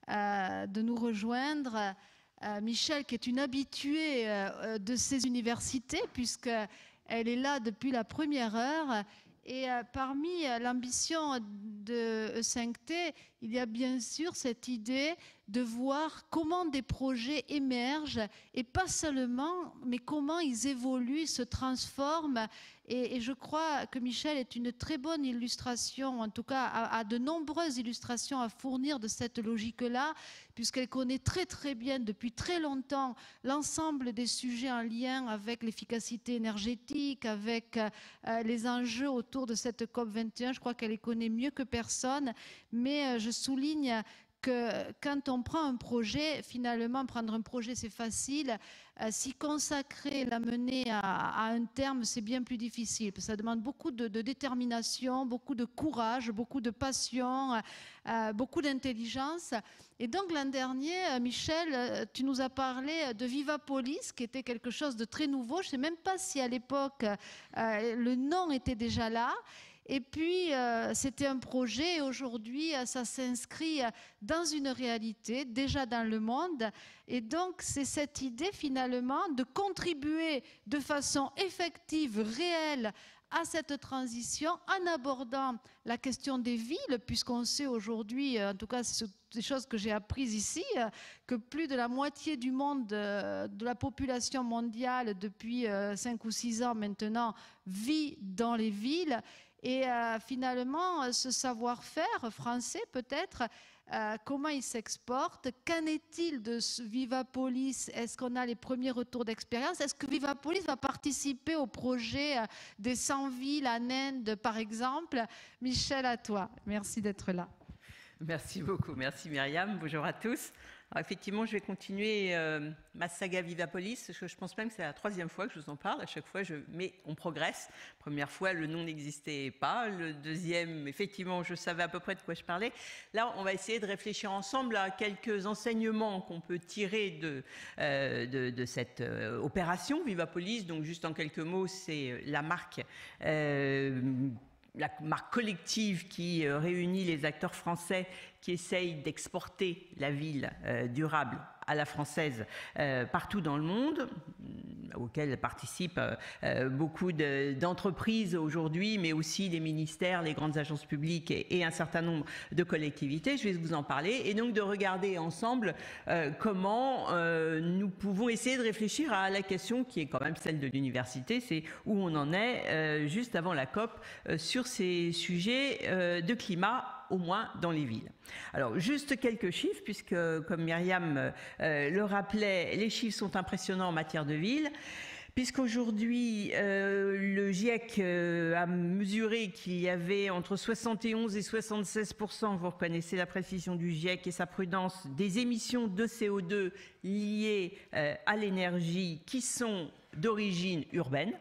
de nous rejoindre. Michèle, qui est une habituée de ces universités, puisqu'elle est là depuis la première heure. Et parmi l'ambition de E5T, il y a bien sûr cette idée de voir comment des projets émergent, et pas seulement, mais comment ils évoluent, se transforment. Et je crois que Michèle est une très bonne illustration, en tout cas a de nombreuses illustrations à fournir de cette logique-là, puisqu'elle connaît très très bien depuis très longtemps l'ensemble des sujets en lien avec l'efficacité énergétique, avec les enjeux autour de cette COP21. Je crois qu'elle les connaît mieux que personne, mais je souligne que quand on prend un projet, finalement, prendre un projet, c'est facile. S'y consacrer, l'amener à un terme, c'est bien plus difficile. Ça demande beaucoup de détermination, beaucoup de courage, beaucoup de passion, beaucoup d'intelligence. Et donc, l'an dernier, Michèle, tu nous as parlé de Vivapolis, qui était quelque chose de très nouveau. Je ne sais même pas si à l'époque, le nom était déjà là. Et puis, c'était un projet, et aujourd'hui, ça s'inscrit dans une réalité, déjà dans le monde. Et donc, c'est cette idée, finalement, de contribuer de façon effective, réelle, à cette transition, en abordant la question des villes, puisqu'on sait aujourd'hui, en tout cas, c'est des choses que j'ai apprises ici, que plus de la moitié du monde, de la population mondiale, depuis 5 ou 6 ans maintenant, vit dans les villes. Et finalement, ce savoir-faire français, peut-être, comment il s'exporte? Qu'en est-il de ce Vivapolis? Est-ce qu'on a les premiers retours d'expérience? Est-ce que Vivapolis va participer au projet des 100 villes en Inde, par exemple? Michèle, à toi. Merci d'être là. Merci beaucoup. Merci Myriam. Bonjour à tous. Alors, effectivement, je vais continuer ma saga Vivapolis. Je pense même que c'est la 3e fois que je vous en parle. À chaque fois, mais on progresse. Première fois, le nom n'existait pas. Le deuxième, effectivement, je savais à peu près de quoi je parlais. Là, on va essayer de réfléchir ensemble à quelques enseignements qu'on peut tirer de cette opération Vivapolis. Donc, juste en quelques mots, c'est la marque collective qui réunit les acteurs français qui essayent d'exporter la ville durable à la française partout dans le monde, auquel participent beaucoup d'entreprises aujourd'hui, mais aussi les ministères, les grandes agences publiques et un certain nombre de collectivités. Je vais vous en parler, et donc de regarder ensemble comment nous pouvons essayer de réfléchir à la question qui est quand même celle de l'université, c'est où on en est juste avant la COP sur ces sujets de climat, au moins dans les villes. Alors, juste quelques chiffres, puisque, comme Myriam le rappelait, les chiffres sont impressionnants en matière de ville, puisqu'aujourd'hui, le GIEC a mesuré qu'il y avait entre 71 et 76%, vous reconnaissez la précision du GIEC et sa prudence, des émissions de CO2 liées à l'énergie qui sont d'origine urbaine,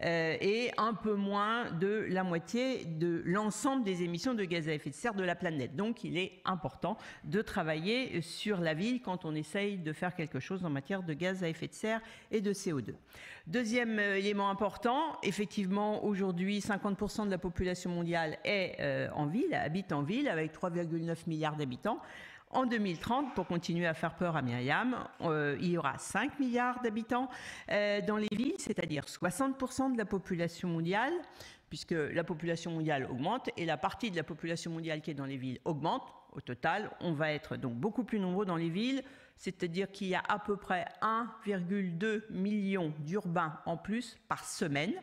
et un peu moins de la moitié de l'ensemble des émissions de gaz à effet de serre de la planète. Donc il est important de travailler sur la ville quand on essaye de faire quelque chose en matière de gaz à effet de serre et de CO2. Deuxième élément important, effectivement aujourd'hui 50% de la population mondiale est en ville, habite en ville, avec 3,9 milliards d'habitants. En 2030, pour continuer à faire peur à Myriam, il y aura 5 milliards d'habitants dans les villes, c'est-à-dire 60% de la population mondiale, puisque la population mondiale augmente et la partie de la population mondiale qui est dans les villes augmente. Au total, on va être donc beaucoup plus nombreux dans les villes, c'est-à-dire qu'il y a à peu près 1,2 million d'urbains en plus par semaine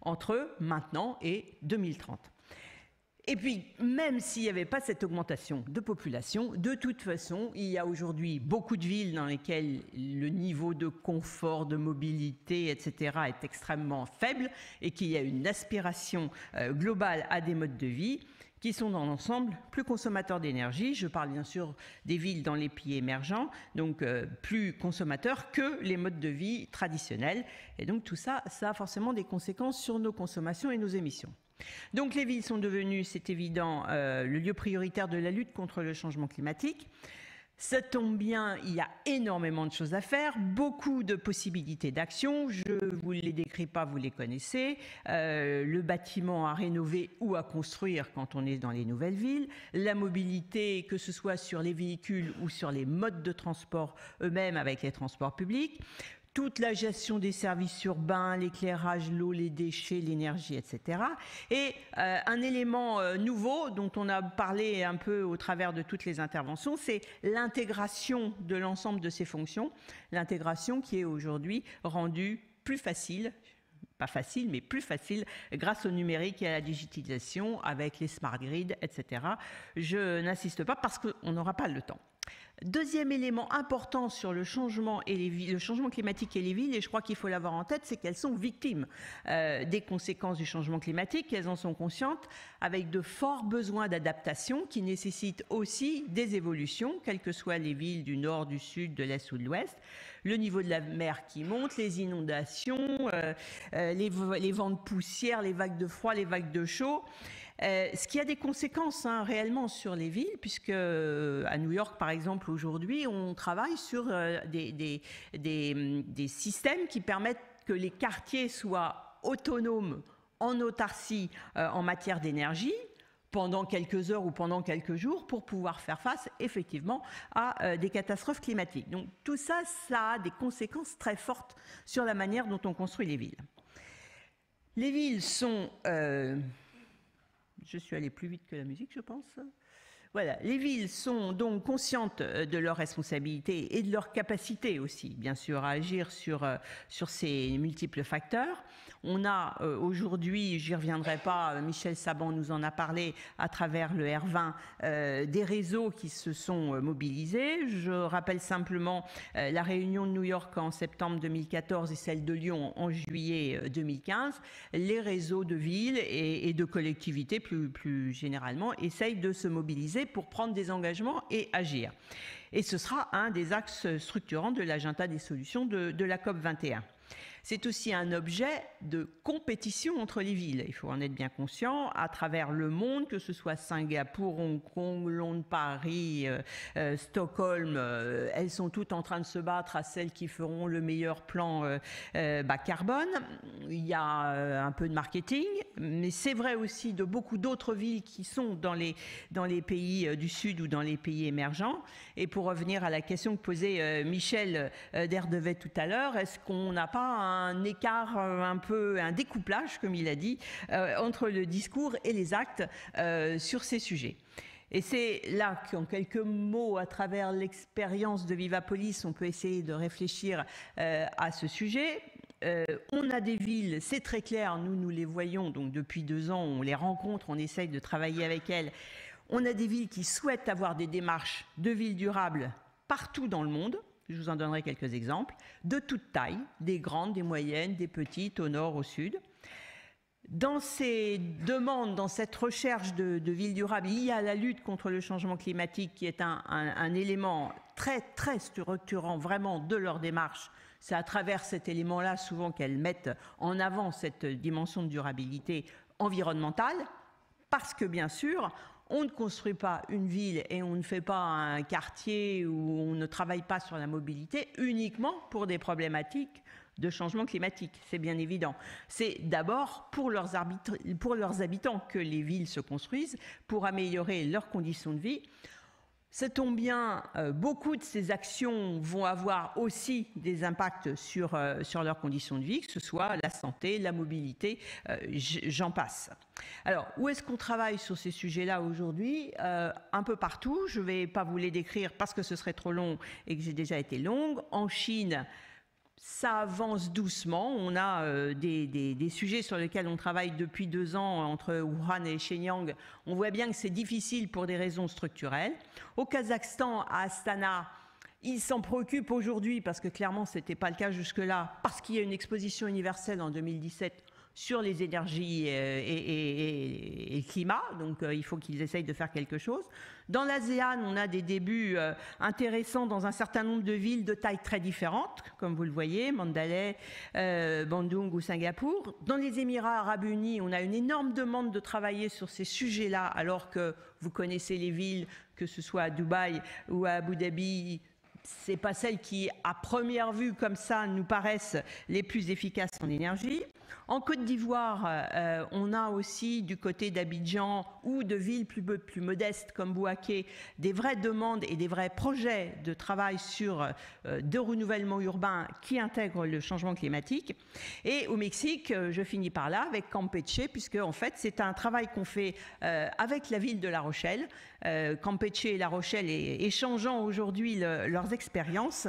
entre maintenant et 2030. Et puis, même s'il n'y avait pas cette augmentation de population, de toute façon, il y a aujourd'hui beaucoup de villes dans lesquelles le niveau de confort, de mobilité, etc. est extrêmement faible et qu'il y a une aspiration globale à des modes de vie qui sont dans l'ensemble plus consommateurs d'énergie. Je parle bien sûr des villes dans les pays émergents, donc plus consommateurs que les modes de vie traditionnels. Et donc tout ça, ça a forcément des conséquences sur nos consommations et nos émissions. Donc les villes sont devenues, c'est évident, le lieu prioritaire de la lutte contre le changement climatique. Ça tombe bien, il y a énormément de choses à faire, beaucoup de possibilités d'action. Je ne vous les décris pas, vous les connaissez. Le bâtiment à rénover ou à construire quand on est dans les nouvelles villes. La mobilité, que ce soit sur les véhicules ou sur les modes de transport eux-mêmes avec les transports publics. Toute la gestion des services urbains, l'éclairage, l'eau, les déchets, l'énergie, etc. Et un élément nouveau dont on a parlé un peu au travers de toutes les interventions, c'est l'intégration de l'ensemble de ces fonctions, l'intégration qui est aujourd'hui rendue plus facile, pas facile, mais plus facile grâce au numérique et à la digitalisation avec les smart grids, etc. Je n'insiste pas parce qu'on n'aura pas le temps. Deuxième élément important sur le changement climatique et les villes, et je crois qu'il faut l'avoir en tête, c'est qu'elles sont victimes des conséquences du changement climatique, elles en sont conscientes, avec de forts besoins d'adaptation qui nécessitent aussi des évolutions, quelles que soient les villes du nord, du sud, de l'est ou de l'ouest. Le niveau de la mer qui monte, les inondations, les vents de poussière, les vagues de froid, les vagues de chaud. Ce qui a des conséquences réellement sur les villes, puisque à New York, par exemple, aujourd'hui, on travaille sur des systèmes qui permettent que les quartiers soient autonomes en autarcie en matière d'énergie pendant quelques heures ou pendant quelques jours pour pouvoir faire face effectivement à des catastrophes climatiques. Donc tout ça, ça a des conséquences très fortes sur la manière dont on construit les villes. Les villes sont... Je suis allée plus vite que la musique, je pense. Voilà, les villes sont donc conscientes de leurs responsabilités et de leur capacité aussi, bien sûr, à agir sur ces multiples facteurs. On a aujourd'hui, j'y reviendrai pas, Michel Saban nous en a parlé à travers le R20, des réseaux qui se sont mobilisés. Je rappelle simplement la réunion de New York en septembre 2014 et celle de Lyon en juillet 2015. Les réseaux de villes et de collectivités plus généralement essayent de se mobiliser pour prendre des engagements et agir. Et ce sera un des axes structurants de l'agenda des solutions de la COP 21. C'est aussi un objet de compétition entre les villes. Il faut en être bien conscient. À travers le monde, que ce soit Singapour, Hong Kong, Londres, Paris, Stockholm, elles sont toutes en train de se battre à celles qui feront le meilleur plan bas carbone. Il y a un peu de marketing, mais c'est vrai aussi de beaucoup d'autres villes qui sont dans les pays du Sud ou dans les pays émergents. Et pour revenir à la question que posait Michel Derdevet tout à l'heure, est-ce qu'on n'a pas un écart, un découplage, comme il a dit, entre le discours et les actes sur ces sujets. Et c'est là qu'en quelques mots, à travers l'expérience de Vivapolis, on peut essayer de réfléchir à ce sujet. On a des villes, c'est très clair, nous les voyons, donc depuis 2 ans, on les rencontre, on essaye de travailler avec elles. On a des villes qui souhaitent avoir des démarches de villes durables partout dans le monde. Je vous en donnerai quelques exemples, de toute taille, des grandes, des moyennes, des petites, au nord, au sud. Dans ces demandes, dans cette recherche de villes durables, il y a la lutte contre le changement climatique qui est un élément très, très structurant vraiment de leur démarche. C'est à travers cet élément-là souvent qu'elles mettent en avant cette dimension de durabilité environnementale, parce que bien sûr, on ne construit pas une ville et on ne fait pas un quartier où on ne travaille pas sur la mobilité uniquement pour des problématiques de changement climatique, c'est bien évident. C'est d'abord pour leurs habitants que les villes se construisent, pour améliorer leurs conditions de vie. Ça tombe bien, beaucoup de ces actions vont avoir aussi des impacts sur leurs conditions de vie, que ce soit la santé, la mobilité, j'en passe. Alors, où est-ce qu'on travaille sur ces sujets-là aujourd'hui? Un peu partout, je ne vais pas vous les décrire parce que ce serait trop long et que j'ai déjà été longue. En Chine, ça avance doucement. On a des sujets sur lesquels on travaille depuis 2 ans entre Wuhan et Shenyang. On voit bien que c'est difficile pour des raisons structurelles. Au Kazakhstan, à Astana, ils s'en préoccupent aujourd'hui parce que clairement, ce n'était pas le cas jusque-là, parce qu'il y a une exposition universelle en 2017 sur les énergies et le climat, donc il faut qu'ils essayent de faire quelque chose. Dans l'ASEAN, on a des débuts intéressants dans un certain nombre de villes de tailles très différentes, comme vous le voyez, Mandalay, Bandung ou Singapour. Dans les Émirats arabes unis, on a une énorme demande de travailler sur ces sujets-là, alors que vous connaissez les villes que ce soit à Dubaï ou à Abu Dhabi, c'est pas celles qui, à première vue, comme ça, nous paraissent les plus efficaces en énergie. En Côte d'Ivoire, on a aussi du côté d'Abidjan ou de villes plus modestes comme Bouaké des vraies demandes et des vrais projets de travail sur de renouvellement urbain qui intègrent le changement climatique. Et au Mexique, je finis par là avec Campeche, puisque en fait c'est un travail qu'on fait avec la ville de La Rochelle. Campeche et La Rochelle échangeant aujourd'hui leurs expériences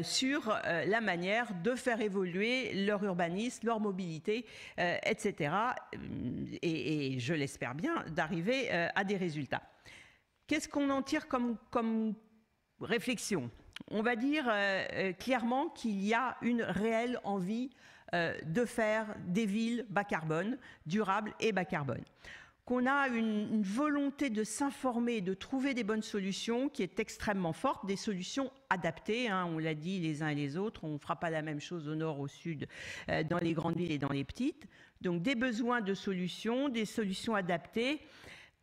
sur la manière de faire évoluer leur urbanisme, leur mobilité, etc. Et je l'espère bien, d'arriver à des résultats. Qu'est-ce qu'on en tire comme réflexion? On va dire clairement qu'il y a une réelle envie de faire des villes bas carbone, durables et bas carbone. Qu'on a une volonté de s'informer, de trouver des bonnes solutions qui est extrêmement forte, des solutions adaptées, hein, on l'a dit les uns et les autres, on ne fera pas la même chose au nord, au sud, dans les grandes villes et dans les petites. Donc des besoins de solutions, des solutions adaptées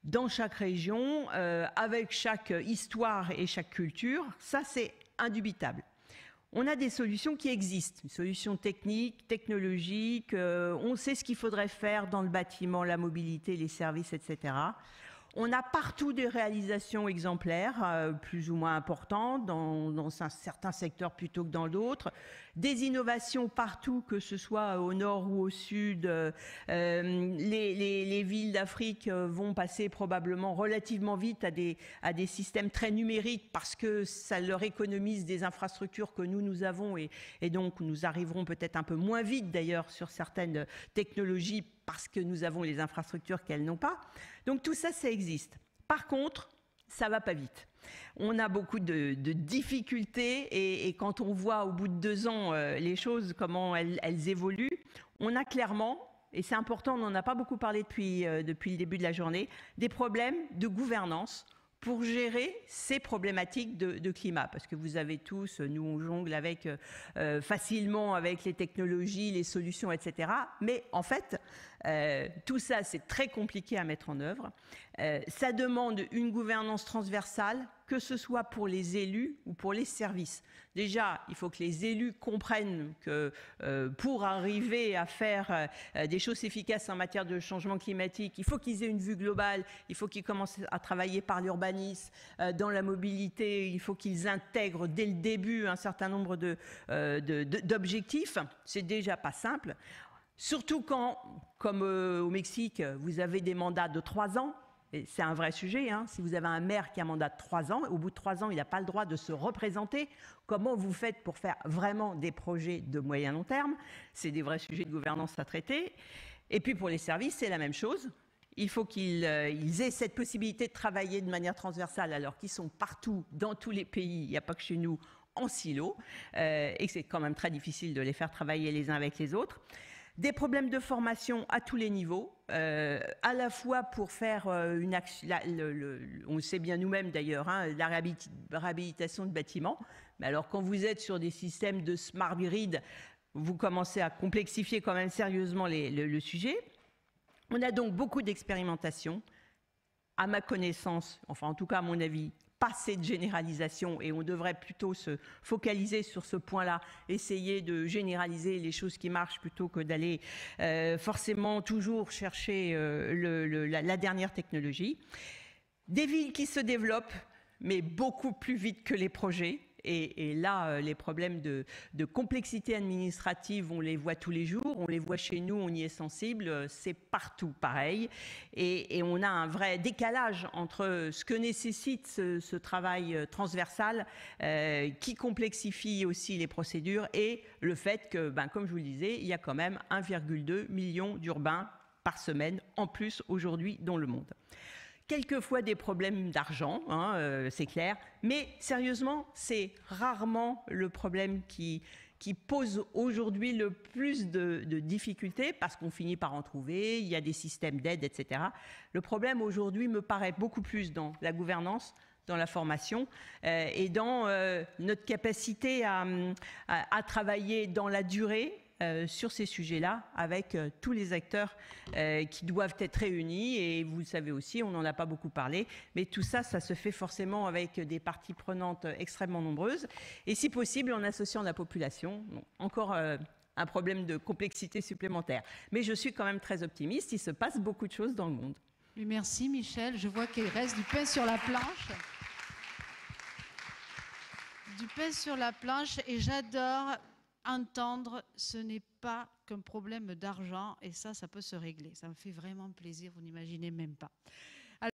dans chaque région, avec chaque histoire et chaque culture, ça c'est indubitable. On a des solutions qui existent, solutions techniques, technologiques, on sait ce qu'il faudrait faire dans le bâtiment, la mobilité, les services, etc. On a partout des réalisations exemplaires, plus ou moins importantes, dans certains secteurs plutôt que dans d'autres. Des innovations partout, que ce soit au nord ou au sud. Les villes d'Afrique vont passer probablement relativement vite à des systèmes très numériques parce que ça leur économise des infrastructures que nous avons et donc nous arriverons peut-être un peu moins vite d'ailleurs sur certaines technologies parce que nous avons les infrastructures qu'elles n'ont pas. Donc tout ça, ça existe. Par contre, ça ne va pas vite. On a beaucoup de difficultés et quand on voit au bout de 2 ans les choses, comment elles évoluent, on a clairement, et c'est important, on n'en a pas beaucoup parlé depuis le début de la journée, des problèmes de gouvernance pour gérer ces problématiques de climat. Parce que vous avez tous, nous on jongle avec, facilement avec les technologies, les solutions, etc. Mais en fait, tout ça c'est très compliqué à mettre en œuvre. Ça demande une gouvernance transversale, que ce soit pour les élus ou pour les services. Déjà, il faut que les élus comprennent que pour arriver à faire des choses efficaces en matière de changement climatique, il faut qu'ils aient une vue globale, il faut qu'ils commencent à travailler par l'urbanisme, dans la mobilité, il faut qu'ils intègrent dès le début un certain nombre d'objectifs. C'est déjà pas simple. Surtout quand, comme au Mexique, vous avez des mandats de 3 ans. C'est un vrai sujet, hein. Si vous avez un maire qui a un mandat de 3 ans, au bout de 3 ans, il n'a pas le droit de se représenter. Comment vous faites pour faire vraiment des projets de moyen long terme? C'est des vrais sujets de gouvernance à traiter. Et puis pour les services, c'est la même chose. Il faut qu'ils aient cette possibilité de travailler de manière transversale alors qu'ils sont partout, dans tous les pays, il n'y a pas que chez nous, en silo, et que c'est quand même très difficile de les faire travailler les uns avec les autres. Des problèmes de formation à tous les niveaux, à la fois pour faire une action, on le sait bien nous-mêmes d'ailleurs, hein, la réhabilitation de bâtiments. Mais alors quand vous êtes sur des systèmes de smart grid, vous commencez à complexifier quand même sérieusement le sujet. On a donc beaucoup d'expérimentation. À ma connaissance, enfin en tout cas à mon avis, pas assez de généralisation et on devrait plutôt se focaliser sur ce point-là, essayer de généraliser les choses qui marchent plutôt que d'aller forcément toujours chercher la dernière technologie. Des villes qui se développent, mais beaucoup plus vite que les projets. Et là, les problèmes de complexité administrative, on les voit tous les jours, on les voit chez nous, on y est sensible, c'est partout pareil. Et on a un vrai décalage entre ce que nécessite ce travail transversal qui complexifie aussi les procédures et le fait que, comme je vous le disais, il y a quand même 1,2 million d'urbains par semaine en plus aujourd'hui dans le monde. Quelquefois des problèmes d'argent, hein, c'est clair, mais sérieusement, c'est rarement le problème qui pose aujourd'hui le plus de difficultés, parce qu'on finit par en trouver, il y a des systèmes d'aide, etc. Le problème aujourd'hui me paraît beaucoup plus dans la gouvernance, dans la formation et dans notre capacité à travailler dans la durée, sur ces sujets-là avec tous les acteurs qui doivent être réunis. Et vous le savez aussi, on n'en a pas beaucoup parlé, mais tout ça, ça se fait forcément avec des parties prenantes extrêmement nombreuses. Et si possible, en associant la population. Bon, encore un problème de complexité supplémentaire. Mais je suis quand même très optimiste, il se passe beaucoup de choses dans le monde. Merci Michel, je vois qu'il reste du pain sur la planche. Du pain sur la planche, et j'adore entendre ce n'est pas qu'un problème d'argent, et ça peut se régler. Ça me fait vraiment plaisir, vous n'imaginez même pas.